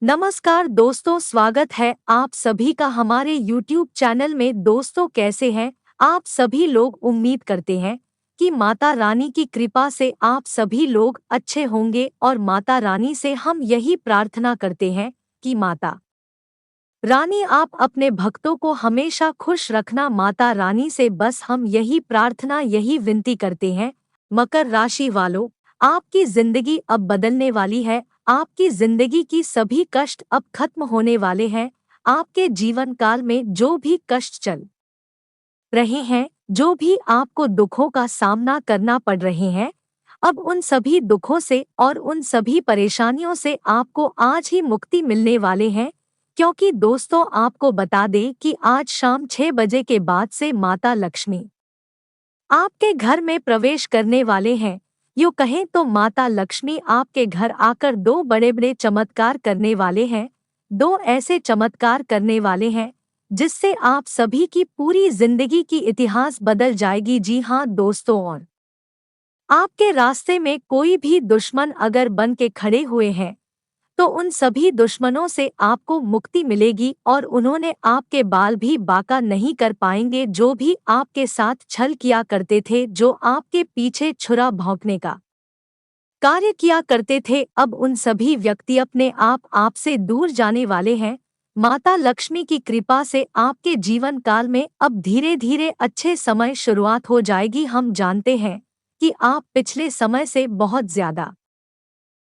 नमस्कार दोस्तों, स्वागत है आप सभी का हमारे YouTube चैनल में। दोस्तों, कैसे हैं आप सभी लोग? उम्मीद करते हैं कि माता रानी की कृपा से आप सभी लोग अच्छे होंगे और माता रानी से हम यही प्रार्थना करते हैं कि माता रानी आप अपने भक्तों को हमेशा खुश रखना। माता रानी से बस हम यही प्रार्थना, यही विनती करते हैं। मकर राशि वालों, आपकी जिंदगी अब बदलने वाली है। आपकी जिंदगी की सभी कष्ट अब खत्म होने वाले हैं। आपके जीवन काल में जो भी कष्ट चल रहे हैं, जो भी आपको दुखों का सामना करना पड़ रहे हैं, अब उन सभी दुखों से और उन सभी परेशानियों से आपको आज ही मुक्ति मिलने वाले हैं। क्योंकि दोस्तों, आपको बता दें कि आज शाम 6 बजे के बाद से माता लक्ष्मी आपके घर में प्रवेश करने वाले हैं। यूँ कहें तो माता लक्ष्मी आपके घर आकर दो बड़े बड़े चमत्कार करने वाले हैं। दो ऐसे चमत्कार करने वाले हैं जिससे आप सभी की पूरी जिंदगी की इतिहास बदल जाएगी। जी हाँ दोस्तों, और आपके रास्ते में कोई भी दुश्मन अगर बन के खड़े हुए हैं तो उन सभी दुश्मनों से आपको मुक्ति मिलेगी और उन्होंने आपके बाल भी बांका नहीं कर पाएंगे। जो भी आपके साथ छल किया करते थे, जो आपके पीछे छुरा भौंकने का कार्य किया करते थे, अब उन सभी व्यक्ति अपने आप आपसे दूर जाने वाले हैं। माता लक्ष्मी की कृपा से आपके जीवन काल में अब धीरे धीरे अच्छे समय शुरुआत हो जाएगी। हम जानते हैं कि आप पिछले समय से बहुत ज्यादा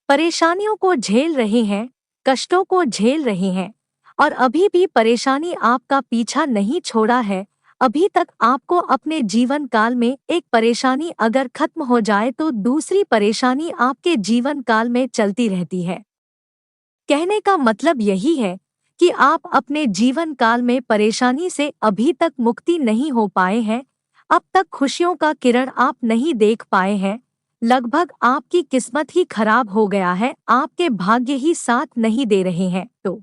परेशानियों को झेल रहे हैं, कष्टों को झेल रहे हैं और अभी भी परेशानी आपका पीछा नहीं छोड़ा है। अभी तक आपको अपने जीवन काल में एक परेशानी अगर खत्म हो जाए तो दूसरी परेशानी आपके जीवन काल में चलती रहती है। कहने का मतलब यही है कि आप अपने जीवन काल में परेशानी से अभी तक मुक्ति नहीं हो पाए हैं। अब तक खुशियों का किरण आप नहीं देख पाए हैं। लगभग आपकी किस्मत ही खराब हो गया है, आपके भाग्य ही साथ नहीं दे रहे हैं। तो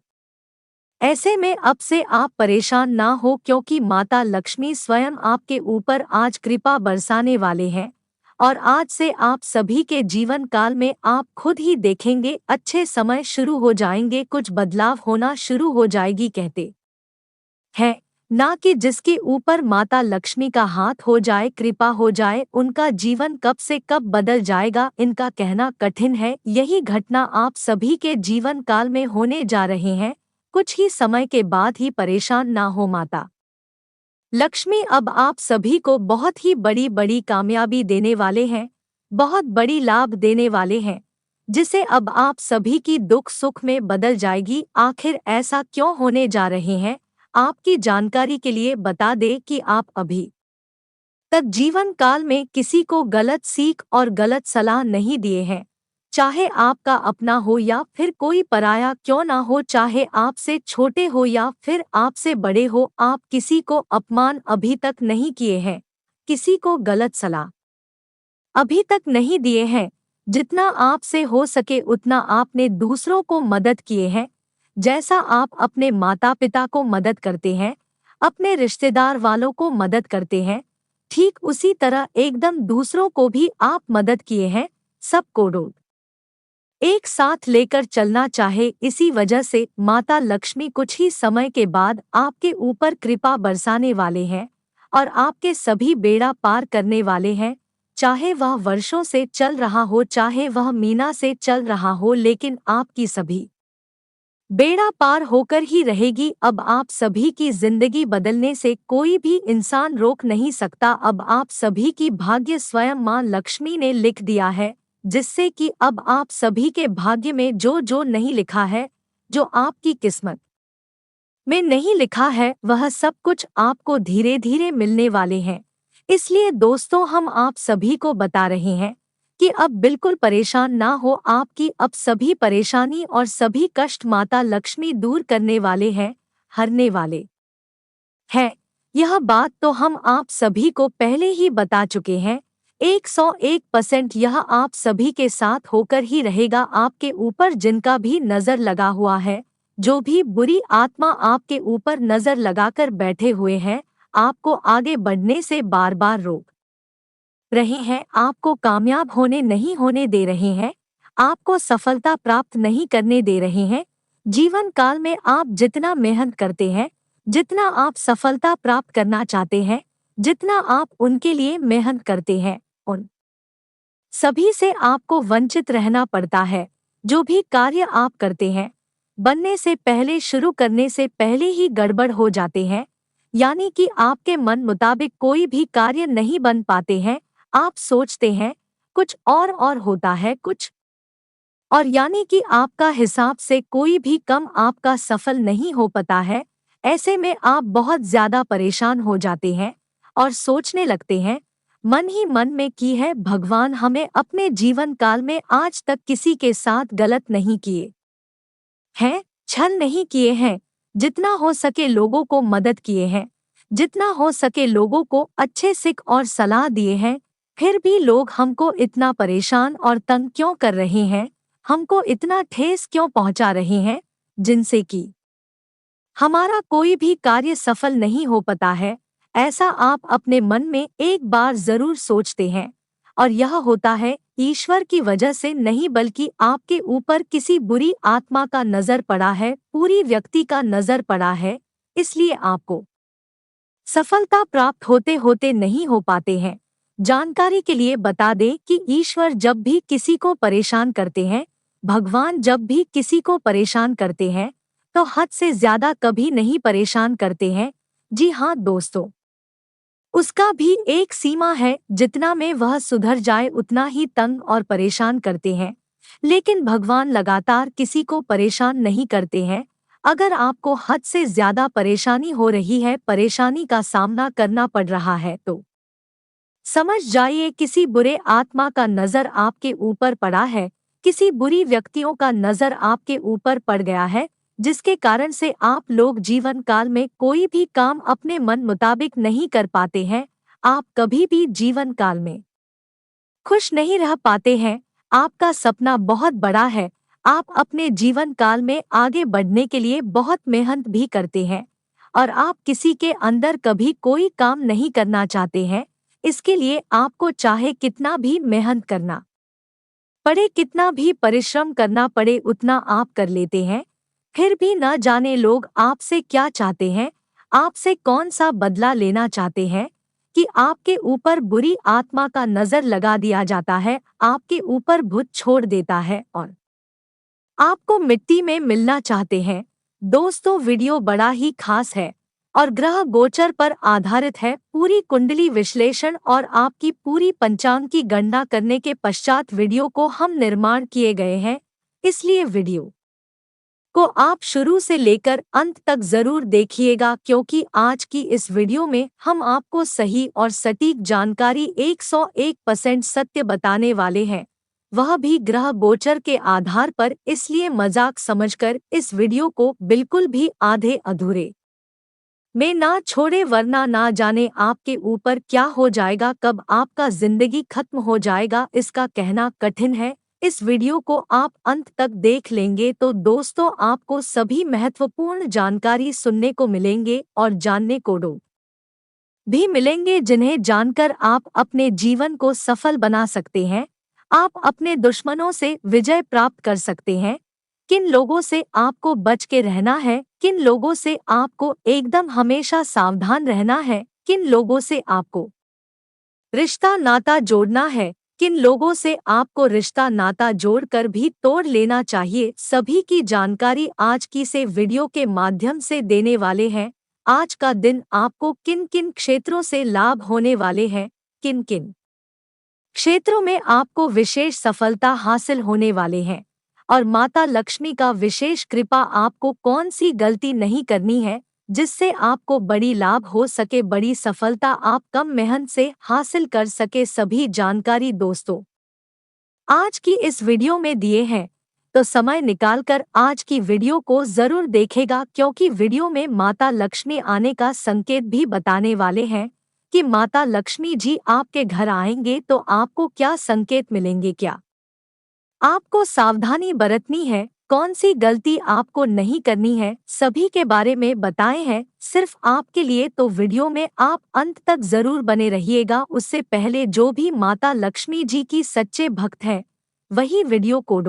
ऐसे में अब से आप परेशान ना हो, क्योंकि माता लक्ष्मी स्वयं आपके ऊपर आज कृपा बरसाने वाले हैं और आज से आप सभी के जीवन काल में आप खुद ही देखेंगे अच्छे समय शुरू हो जाएंगे, कुछ बदलाव होना शुरू हो जाएगी। कहते हैं ना कि जिसके ऊपर माता लक्ष्मी का हाथ हो जाए, कृपा हो जाए, उनका जीवन कब से कब बदल जाएगा इनका कहना कठिन है। यही घटना आप सभी के जीवन काल में होने जा रहे हैं। कुछ ही समय के बाद ही परेशान ना हो, माता लक्ष्मी अब आप सभी को बहुत ही बड़ी बड़ी कामयाबी देने वाले हैं, बहुत बड़ी लाभ देने वाले हैं, जिसे अब आप सभी की दुख सुख में बदल जाएगी। आखिर ऐसा क्यों होने जा रहे हैं, आपकी जानकारी के लिए बता दें कि आप अभी तक जीवन काल में किसी को गलत सीख और गलत सलाह नहीं दिए हैं। चाहे आपका अपना हो या फिर कोई पराया क्यों ना हो, चाहे आपसे छोटे हो या फिर आपसे बड़े हो, आप किसी को अपमान अभी तक नहीं किए हैं, किसी को गलत सलाह अभी तक नहीं दिए हैं। जितना आपसे हो सके उतना आपने दूसरों को मदद किए हैं। जैसा आप अपने माता पिता को मदद करते हैं, अपने रिश्तेदार वालों को मदद करते हैं, ठीक उसी तरह एकदम दूसरों को भी आप मदद किए हैं। सबको डोल एक साथ लेकर चलना चाहे, इसी वजह से माता लक्ष्मी कुछ ही समय के बाद आपके ऊपर कृपा बरसाने वाले हैं और आपके सभी बेड़ा पार करने वाले हैं। चाहे वह वर्षों से चल रहा हो, चाहे वह महीना से चल रहा हो, लेकिन आपकी सभी बेड़ा पार होकर ही रहेगी। अब आप सभी की जिंदगी बदलने से कोई भी इंसान रोक नहीं सकता। अब आप सभी की भाग्य स्वयं मां लक्ष्मी ने लिख दिया है, जिससे कि अब आप सभी के भाग्य में जो जो नहीं लिखा है, जो आपकी किस्मत में नहीं लिखा है, वह सब कुछ आपको धीरे धीरे मिलने वाले हैं। इसलिए दोस्तों, हम आप सभी को बता रहे हैं कि अब बिल्कुल परेशान ना हो। आपकी अब सभी परेशानी और सभी कष्ट माता लक्ष्मी दूर करने वाले हैं, हरने वाले हैं। यह बात तो हम आप सभी को पहले ही बता चुके हैं। 101% यह आप सभी के साथ होकर ही रहेगा। आपके ऊपर जिनका भी नजर लगा हुआ है, जो भी बुरी आत्मा आपके ऊपर नजर लगाकर बैठे हुए हैं, आपको आगे बढ़ने से बार बार रोक रहे हैं, आपको कामयाब होने नहीं होने दे रहे हैं, आपको सफलता प्राप्त नहीं करने दे रहे हैं, जीवन काल में आप जितना मेहनत करते हैं, जितना आप सफलता प्राप्त करना चाहते हैं, जितना आप उनके लिए मेहनत करते हैं, उन सभी से आपको वंचित रहना पड़ता है। जो भी कार्य आप करते हैं, बनने से पहले, शुरू करने से पहले ही गड़बड़ हो जाते हैं, यानी कि आपके मन मुताबिक कोई भी कार्य नहीं बन पाते हैं। आप सोचते हैं कुछ और होता है कुछ और, यानी कि आपका हिसाब से कोई भी कम आपका सफल नहीं हो पाता है। ऐसे में आप बहुत ज्यादा परेशान हो जाते हैं और सोचने लगते हैं मन ही मन में कि है भगवान, हमें अपने जीवन काल में आज तक किसी के साथ गलत नहीं किए हैं, छल नहीं किए हैं, जितना हो सके लोगों को मदद किए हैं, जितना हो सके लोगों को अच्छे सिख और सलाह दिए हैं, फिर भी लोग हमको इतना परेशान और तंग क्यों कर रहे हैं, हमको इतना ठेस क्यों पहुंचा रहे हैं, जिनसे कि हमारा कोई भी कार्य सफल नहीं हो पाता है। ऐसा आप अपने मन में एक बार जरूर सोचते हैं, और यह होता है ईश्वर की वजह से नहीं, बल्कि आपके ऊपर किसी बुरी आत्मा का नजर पड़ा है, पूरी व्यक्ति का नजर पड़ा है, इसलिए आपको सफलता प्राप्त होते होते नहीं हो पाते हैं। जानकारी के लिए बता दें कि ईश्वर जब भी किसी को परेशान करते हैं, भगवान जब भी किसी को परेशान करते हैं, तो हद से ज्यादा कभी नहीं परेशान करते हैं। जी हाँ दोस्तों, उसका भी एक सीमा है, जितना में वह सुधर जाए उतना ही तंग और परेशान करते हैं। लेकिन भगवान लगातार किसी को परेशान नहीं करते हैं। अगर आपको हद से ज्यादा परेशानी हो रही है, परेशानी का सामना करना पड़ रहा है, तो समझ जाइए किसी बुरे आत्मा का नजर आपके ऊपर पड़ा है, किसी बुरी व्यक्तियों का नजर आपके ऊपर पड़ गया है, जिसके कारण से आप लोग जीवन काल में कोई भी काम अपने मन मुताबिक नहीं कर पाते हैं। आप कभी भी जीवन काल में खुश नहीं रह पाते हैं। आपका सपना बहुत बड़ा है, आप अपने जीवन काल में आगे बढ़ने के लिए बहुत मेहनत भी करते हैं, और आप किसी के अंदर कभी कोई काम नहीं करना चाहते हैं। इसके लिए आपको चाहे कितना भी मेहनत करना पड़े, कितना भी परिश्रम करना पड़े, उतना आप कर लेते हैं। फिर भी न जाने लोग आपसे क्या चाहते हैं, आपसे कौन सा बदला लेना चाहते हैं, कि आपके ऊपर बुरी आत्मा का नजर लगा दिया जाता है, आपके ऊपर भूत छोड़ देता है और आपको मिट्टी में मिलना चाहते हैं। दोस्तों, वीडियो बड़ा ही खास है और ग्रह गोचर पर आधारित है। पूरी कुंडली विश्लेषण और आपकी पूरी पंचांग की गणना करने के पश्चात वीडियो को हम निर्माण किए गए हैं, इसलिए वीडियो को आप शुरू से लेकर अंत तक जरूर देखिएगा, क्योंकि आज की इस वीडियो में हम आपको सही और सटीक जानकारी 101% सत्य बताने वाले हैं, वह भी ग्रह गोचर के आधार पर। इसलिए मजाक समझकर इस वीडियो को बिल्कुल भी आधे अधूरे में ना छोड़े, वरना ना जाने आपके ऊपर क्या हो जाएगा, कब आपका जिंदगी खत्म हो जाएगा, इसका कहना कठिन है। इस वीडियो को आप अंत तक देख लेंगे तो दोस्तों आपको सभी महत्वपूर्ण जानकारी सुनने को मिलेंगे और जानने को भी मिलेंगे, जिन्हें जानकर आप अपने जीवन को सफल बना सकते हैं। आप अपने दुश्मनों से विजय प्राप्त कर सकते हैं। किन लोगों से आपको बच के रहना है, किन लोगों से आपको एकदम हमेशा सावधान रहना है, किन लोगों से आपको रिश्ता नाता जोड़ना है, किन लोगों से आपको रिश्ता नाता जोड़कर भी तोड़ लेना चाहिए, सभी की जानकारी आज की से वीडियो के माध्यम से देने वाले हैं। आज का दिन आपको किन किन क्षेत्रों से लाभ होने वाले हैं, किन किन क्षेत्रों में आपको विशेष सफलता हासिल होने वाले हैं, और माता लक्ष्मी का विशेष कृपा, आपको कौन सी गलती नहीं करनी है जिससे आपको बड़ी लाभ हो सके, बड़ी सफलता आप कम मेहनत से हासिल कर सके, सभी जानकारी दोस्तों आज की इस वीडियो में दिए हैं। तो समय निकालकर आज की वीडियो को जरूर देखेगा, क्योंकि वीडियो में माता लक्ष्मी आने का संकेत भी बताने वाले हैं कि माता लक्ष्मी जी आपके घर आएंगे तो आपको क्या संकेत मिलेंगे, क्या आपको सावधानी बरतनी है, कौन सी गलती आपको नहीं करनी है, सभी के बारे में बताए हैं सिर्फ आपके लिए। तो वीडियो में आप अंत तक जरूर बने रहिएगा। उससे पहले जो भी माता लक्ष्मी जी की सच्चे भक्त हैं, वही वीडियो को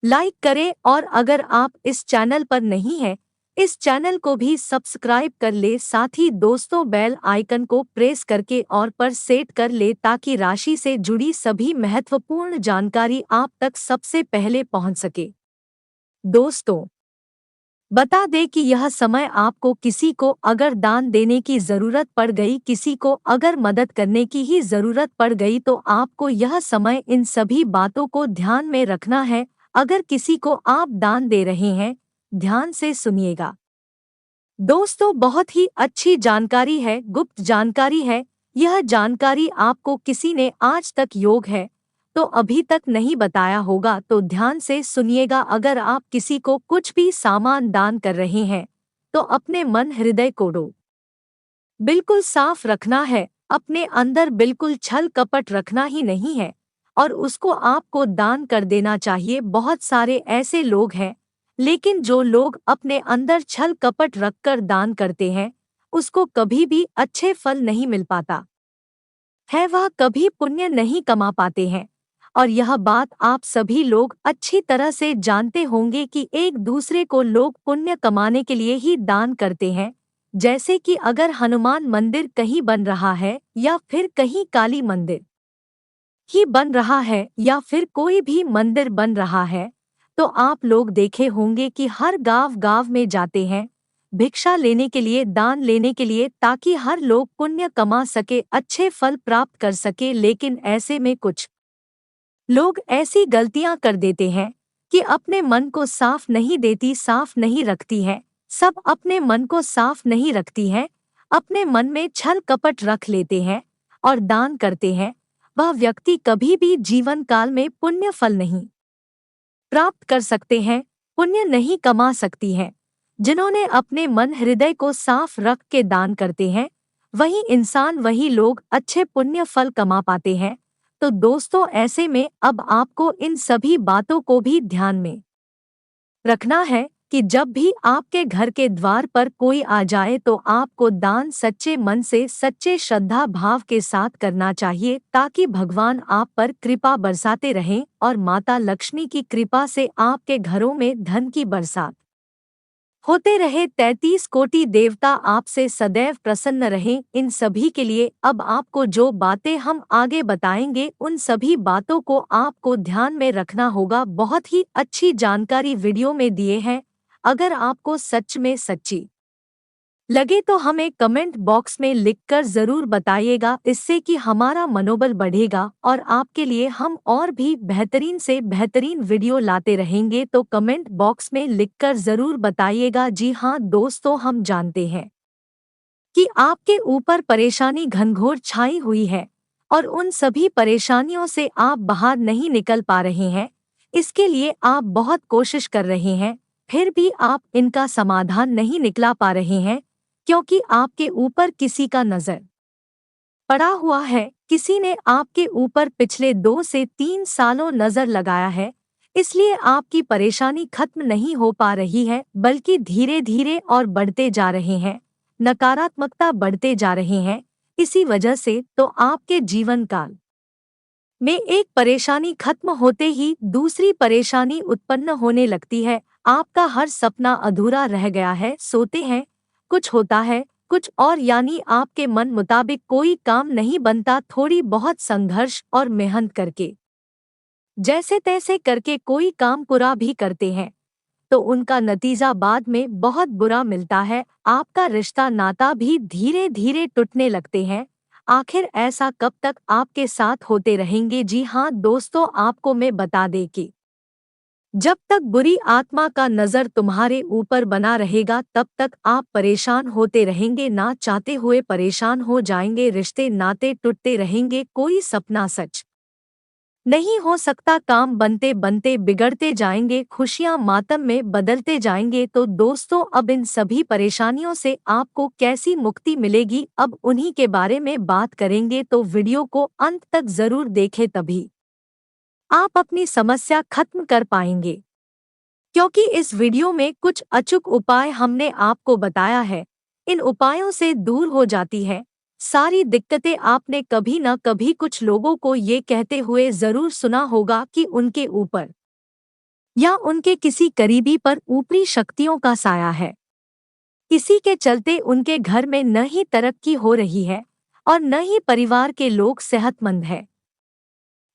लाइक करें और अगर आप इस चैनल पर नहीं हैं, इस चैनल को भी सब्सक्राइब कर ले, साथ ही दोस्तों बेल आइकन को प्रेस करके और पर सेट कर ले ताकि राशि से जुड़ी सभी महत्वपूर्ण जानकारी आप तक सबसे पहले पहुंच सके। दोस्तों, बता दें कि यह समय आपको किसी को अगर दान देने की जरूरत पड़ गई, किसी को अगर मदद करने की ही जरूरत पड़ गई तो आपको यह समय इन सभी बातों को ध्यान में रखना है। अगर किसी को आप दान दे रहे हैं, ध्यान से सुनिएगा। दोस्तों, बहुत ही अच्छी जानकारी है, गुप्त जानकारी है। यह जानकारी आपको किसी ने आज तक योग है तो अभी तक नहीं बताया होगा, तो ध्यान से सुनिएगा। अगर आप किसी को कुछ भी सामान दान कर रहे हैं तो अपने मन हृदय को बिल्कुल साफ रखना है, अपने अंदर बिल्कुल छल कपट रखना ही नहीं है और उसको आपको दान कर देना चाहिए। बहुत सारे ऐसे लोग हैं, लेकिन जो लोग अपने अंदर छल कपट रखकर दान करते हैं उसको कभी भी अच्छे फल नहीं मिल पाता है, वह कभी पुण्य नहीं कमा पाते हैं। और यह बात आप सभी लोग अच्छी तरह से जानते होंगे कि एक दूसरे को लोग पुण्य कमाने के लिए ही दान करते हैं। जैसे कि अगर हनुमान मंदिर कहीं बन रहा है या फिर कहीं काली मंदिर ही बन रहा है या फिर कोई भी मंदिर बन रहा है, तो आप लोग देखे होंगे कि हर गांव-गांव में जाते हैं भिक्षा लेने के लिए, दान लेने के लिए, ताकि हर लोग पुण्य कमा सके, अच्छे फल प्राप्त कर सके। लेकिन ऐसे में कुछ लोग ऐसी गलतियां कर देते हैं कि अपने मन को साफ नहीं देती, साफ नहीं रखती हैं, सब अपने मन को साफ नहीं रखती हैं, अपने मन में छल कपट रख लेते हैं और दान करते हैं। वह व्यक्ति कभी भी जीवन काल में पुण्य फल नहीं प्राप्त कर सकते हैं, पुण्य नहीं कमा सकती हैं। जिन्होंने अपने मन हृदय को साफ रख के दान करते हैं, वही इंसान, वही लोग अच्छे पुण्य फल कमा पाते हैं। तो दोस्तों, ऐसे में अब आपको इन सभी बातों को भी ध्यान में रखना है कि जब भी आपके घर के द्वार पर कोई आ जाए तो आपको दान सच्चे मन से, सच्चे श्रद्धा भाव के साथ करना चाहिए, ताकि भगवान आप पर कृपा बरसाते रहें और माता लक्ष्मी की कृपा से आपके घरों में धन की बरसात होते रहे। 33 कोटि देवता आपसे सदैव प्रसन्न रहें। इन सभी के लिए अब आपको जो बातें हम आगे बताएंगे, उन सभी बातों को आपको ध्यान में रखना होगा। बहुत ही अच्छी जानकारी वीडियो में दिए हैं। अगर आपको सच में सच्ची लगे तो हमें कमेंट बॉक्स में लिखकर ज़रूर बताइएगा, इससे कि हमारा मनोबल बढ़ेगा और आपके लिए हम और भी बेहतरीन से बेहतरीन वीडियो लाते रहेंगे। तो कमेंट बॉक्स में लिखकर ज़रूर बताइएगा। जी हाँ दोस्तों, हम जानते हैं कि आपके ऊपर परेशानी घनघोर छाई हुई है और उन सभी परेशानियों से आप बाहर नहीं निकल पा रहे हैं। इसके लिए आप बहुत कोशिश कर रहे हैं, फिर भी आप इनका समाधान नहीं निकला पा रहे हैं, क्योंकि आपके ऊपर किसी का नजर पड़ा हुआ है। किसी ने आपके ऊपर पिछले 2 से 3 सालों नजर लगाया है, इसलिए आपकी परेशानी खत्म नहीं हो पा रही है, बल्कि धीरे धीरे और बढ़ते जा रहे हैं, नकारात्मकता बढ़ते जा रहे हैं। इसी वजह से तो आपके जीवन काल में एक परेशानी खत्म होते ही दूसरी परेशानी उत्पन्न होने लगती है। आपका हर सपना अधूरा रह गया है, सोते हैं कुछ होता है कुछ और, यानी आपके मन मुताबिक कोई काम नहीं बनता। थोड़ी बहुत संघर्ष और मेहनत करके, जैसे तैसे करके कोई काम पूरा भी करते हैं तो उनका नतीजा बाद में बहुत बुरा मिलता है। आपका रिश्ता नाता भी धीरे धीरे टूटने लगते हैं। आखिर ऐसा कब तक आपके साथ होते रहेंगे? जी हाँ दोस्तों, आपको मैं बता दें कि जब तक बुरी आत्मा का नजर तुम्हारे ऊपर बना रहेगा, तब तक आप परेशान होते रहेंगे, ना चाहते हुए परेशान हो जाएंगे। रिश्ते नाते टूटते रहेंगे, कोई सपना सच नहीं हो सकता, काम बनते बनते बिगड़ते जाएंगे, खुशियां मातम में बदलते जाएंगे। तो दोस्तों, अब इन सभी परेशानियों से आपको कैसी मुक्ति मिलेगी, अब उन्हीं के बारे में बात करेंगे। तो वीडियो को अंत तक जरूर देखें, तभी आप अपनी समस्या खत्म कर पाएंगे, क्योंकि इस वीडियो में कुछ अचूक उपाय हमने आपको बताया है। इन उपायों से दूर हो जाती है सारी दिक्कतें। आपने कभी न कभी कुछ लोगों को ये कहते हुए जरूर सुना होगा कि उनके ऊपर या उनके किसी करीबी पर ऊपरी शक्तियों का साया है। इसी के चलते उनके घर में न ही तरक्की हो रही है और न ही परिवार के लोग सेहतमंद हैं,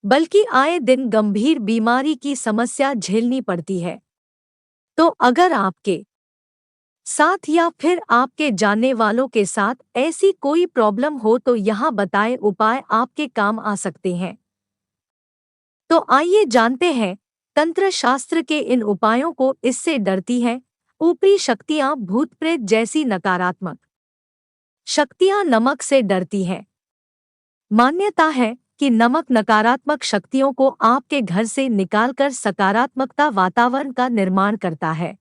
बल्कि आए दिन गंभीर बीमारी की समस्या झेलनी पड़ती है। तो अगर आपके साथ या फिर आपके जानने वालों के साथ ऐसी कोई प्रॉब्लम हो तो यहाँ बताए उपाय आपके काम आ सकते हैं। तो आइए जानते हैं तंत्र शास्त्र के इन उपायों को। इससे डरती हैं ऊपरी शक्तियां, भूत प्रेत जैसी नकारात्मक शक्तियां नमक से डरती हैं। मान्यता है कि नमक नकारात्मक शक्तियों को आपके घर से निकालकर सकारात्मकता वातावरण का निर्माण करता है।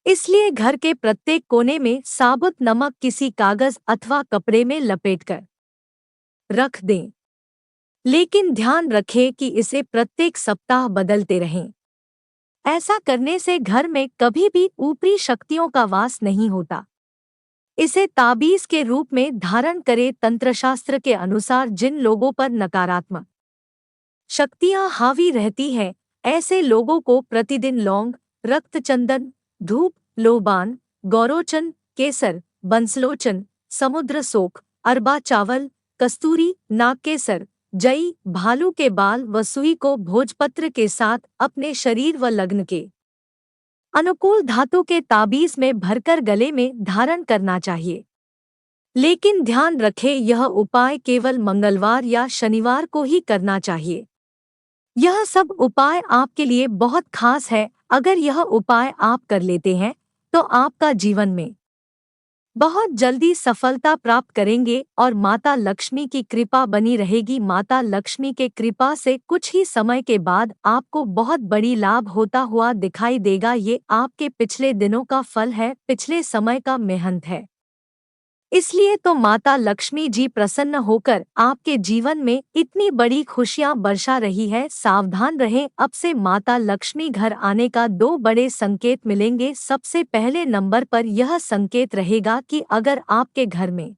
इसलिए घर के प्रत्येक कोने में साबुत नमक किसी कागज अथवा कपड़े में लपेटकर रख दें। लेकिन ध्यान रखें कि इसे प्रत्येक सप्ताह बदलते रहें। ऐसा करने से घर में कभी भी ऊपरी शक्तियों का वास नहीं होता। इसे ताबीज के रूप में धारण करें। तंत्रशास्त्र के अनुसार जिन लोगों पर नकारात्मक शक्तियां हावी रहती हैं, ऐसे लोगों को प्रतिदिन लौंग, रक्तचंदन, धूप, लोबान, गौरोचन, केसर, बंसलोचन, समुद्र सोख, अरबा चावल, कस्तूरी, नागकेसर, जई, भालू के बाल व सुई को भोजपत्र के साथ अपने शरीर व लग्न के अनुकूल धातु के ताबीज में भरकर गले में धारण करना चाहिए। लेकिन ध्यान रखें, यह उपाय केवल मंगलवार या शनिवार को ही करना चाहिए। यह सब उपाय आपके लिए बहुत खास है। अगर यह उपाय आप कर लेते हैं तो आपका जीवन में बहुत जल्दी सफलता प्राप्त करेंगे और माता लक्ष्मी की कृपा बनी रहेगी। माता लक्ष्मी के कृपा से कुछ ही समय के बाद आपको बहुत बड़ी लाभ होता हुआ दिखाई देगा। ये आपके पिछले दिनों का फल है, पिछले समय का मेहनत है। इसलिए तो माता लक्ष्मी जी प्रसन्न होकर आपके जीवन में इतनी बड़ी खुशियां बरसा रही है। सावधान रहें, अब से माता लक्ष्मी घर आने का दो बड़े संकेत मिलेंगे। सबसे पहले नंबर पर यह संकेत रहेगा कि अगर आपके घर में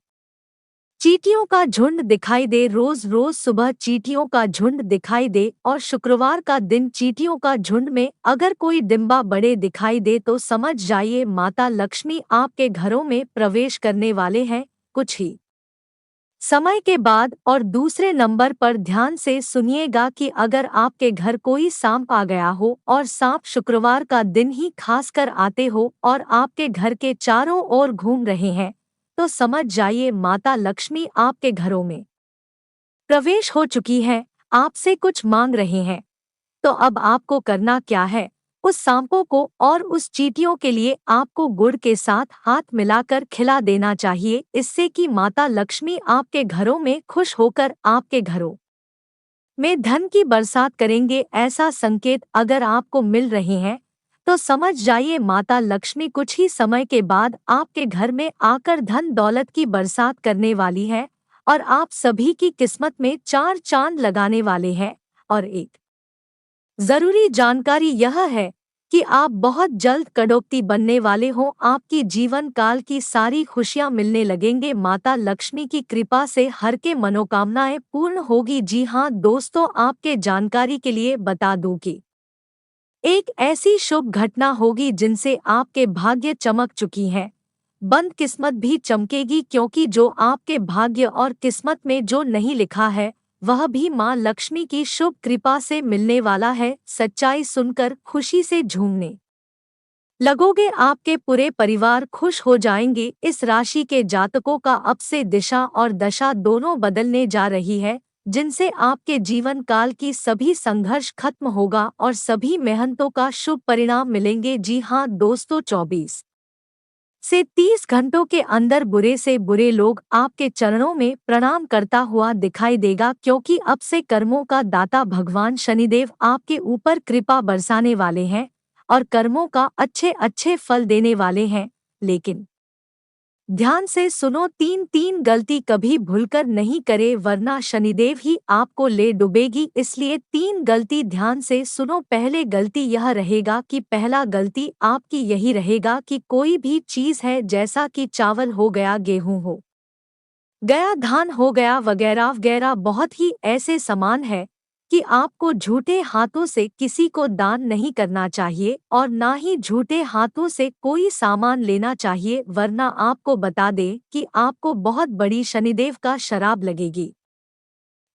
चींटियों का झुंड दिखाई दे, रोज रोज सुबह चींटियों का झुंड दिखाई दे और शुक्रवार का दिन चींटियों का झुंड में अगर कोई डिंबा बड़े दिखाई दे तो समझ जाइए माता लक्ष्मी आपके घरों में प्रवेश करने वाले हैं कुछ ही समय के बाद। और दूसरे नंबर पर ध्यान से सुनिएगा कि अगर आपके घर कोई सांप आ गया हो और सांप शुक्रवार का दिन ही खासकर आते हो और आपके घर के चारों ओर घूम रहे हैं तो समझ जाइए माता लक्ष्मी आपके घरों में प्रवेश हो चुकी है, आपसे कुछ मांग रहे हैं। तो अब आपको करना क्या है, उस सांपों को और उस चींटियों के लिए आपको गुड़ के साथ हाथ मिलाकर खिला देना चाहिए। इससे कि माता लक्ष्मी आपके घरों में खुश होकर आपके घरों में धन की बरसात करेंगे। ऐसा संकेत अगर आपको मिल रहे हैं तो समझ जाइए माता लक्ष्मी कुछ ही समय के बाद आपके घर में आकर धन दौलत की बरसात करने वाली है और आप सभी की किस्मत में चार चांद लगाने वाले हैं। और एक जरूरी जानकारी यह है कि आप बहुत जल्द करोड़पति बनने वाले हो। आपकी जीवन काल की सारी खुशियां मिलने लगेंगे। माता लक्ष्मी की कृपा से हर के मनोकामनाएं पूर्ण होगी। जी हाँ दोस्तों, आपके जानकारी के लिए बता दूं कि एक ऐसी शुभ घटना होगी जिनसे आपके भाग्य चमक चुकी है, बंद किस्मत भी चमकेगी। क्योंकि जो आपके भाग्य और किस्मत में जो नहीं लिखा है वह भी माँ लक्ष्मी की शुभ कृपा से मिलने वाला है। सच्चाई सुनकर खुशी से झूमने लगोगे, आपके पूरे परिवार खुश हो जाएंगे। इस राशि के जातकों का अब से दिशा और दशा दोनों बदलने जा रही है, जिनसे आपके जीवन काल की सभी संघर्ष खत्म होगा और सभी मेहनतों का शुभ परिणाम मिलेंगे। जी हाँ दोस्तों, 24 से 30 घंटों के अंदर बुरे से बुरे लोग आपके चरणों में प्रणाम करता हुआ दिखाई देगा। क्योंकि अब से कर्मों का दाता भगवान शनिदेव आपके ऊपर कृपा बरसाने वाले हैं और कर्मों का अच्छे अच्छे फल देने वाले हैं। लेकिन ध्यान से सुनो, तीन तीन गलती कभी भूलकर नहीं करे वरना शनिदेव ही आपको ले डूबेगी। इसलिए तीन गलती ध्यान से सुनो। पहले गलती यह रहेगा कि पहला गलती आपकी यही रहेगा कि कोई भी चीज है जैसा कि चावल हो गया, गेहूं हो गया, धान हो गया वगैरह वगैरह, बहुत ही ऐसे सामान है कि आपको झूठे हाथों से किसी को दान नहीं करना चाहिए और ना ही झूठे हाथों से कोई सामान लेना चाहिए, वरना आपको बता दें कि आपको बहुत बड़ी शनिदेव का शराब लगेगी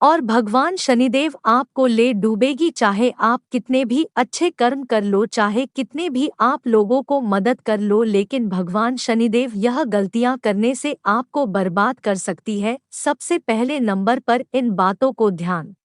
और भगवान शनिदेव आपको ले डूबेगी। चाहे आप कितने भी अच्छे कर्म कर लो, चाहे कितने भी आप लोगों को मदद कर लो, लेकिन भगवान शनिदेव यह गलतियां करने से आपको बर्बाद कर सकती है। सबसे पहले नंबर पर इन बातों को ध्यान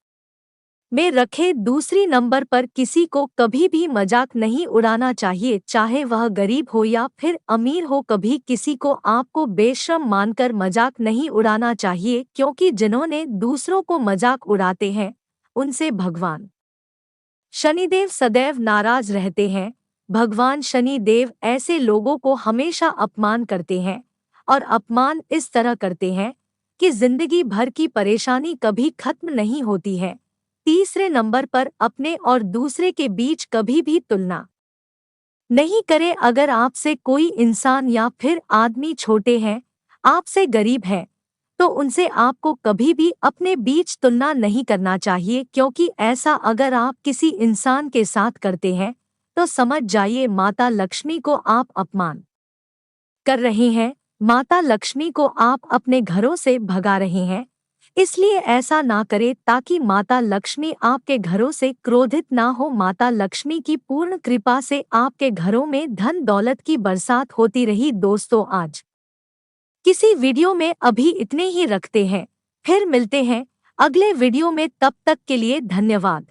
में रखे। दूसरी नंबर पर किसी को कभी भी मजाक नहीं उड़ाना चाहिए, चाहे वह गरीब हो या फिर अमीर हो। कभी किसी को आपको बेशर्म मानकर मजाक नहीं उड़ाना चाहिए, क्योंकि जिन्होंने दूसरों को मजाक उड़ाते हैं उनसे भगवान शनिदेव सदैव नाराज रहते हैं। भगवान शनिदेव ऐसे लोगों को हमेशा अपमान करते हैं और अपमान इस तरह करते हैं कि जिंदगी भर की परेशानी कभी खत्म नहीं होती है। तीसरे नंबर पर अपने और दूसरे के बीच कभी भी तुलना नहीं करें। अगर आपसे कोई इंसान या फिर आदमी छोटे हैं, आपसे गरीब है, तो उनसे आपको कभी भी अपने बीच तुलना नहीं करना चाहिए, क्योंकि ऐसा अगर आप किसी इंसान के साथ करते हैं तो समझ जाइए माता लक्ष्मी को आप अपमान कर रहे हैं, माता लक्ष्मी को आप अपने घरों से भगा रहे हैं। इसलिए ऐसा ना करें ताकि माता लक्ष्मी आपके घरों से क्रोधित ना हो। माता लक्ष्मी की पूर्ण कृपा से आपके घरों में धन दौलत की बरसात होती रही। दोस्तों, आज किसी वीडियो में अभी इतने ही रखते हैं, फिर मिलते हैं अगले वीडियो में। तब तक के लिए धन्यवाद।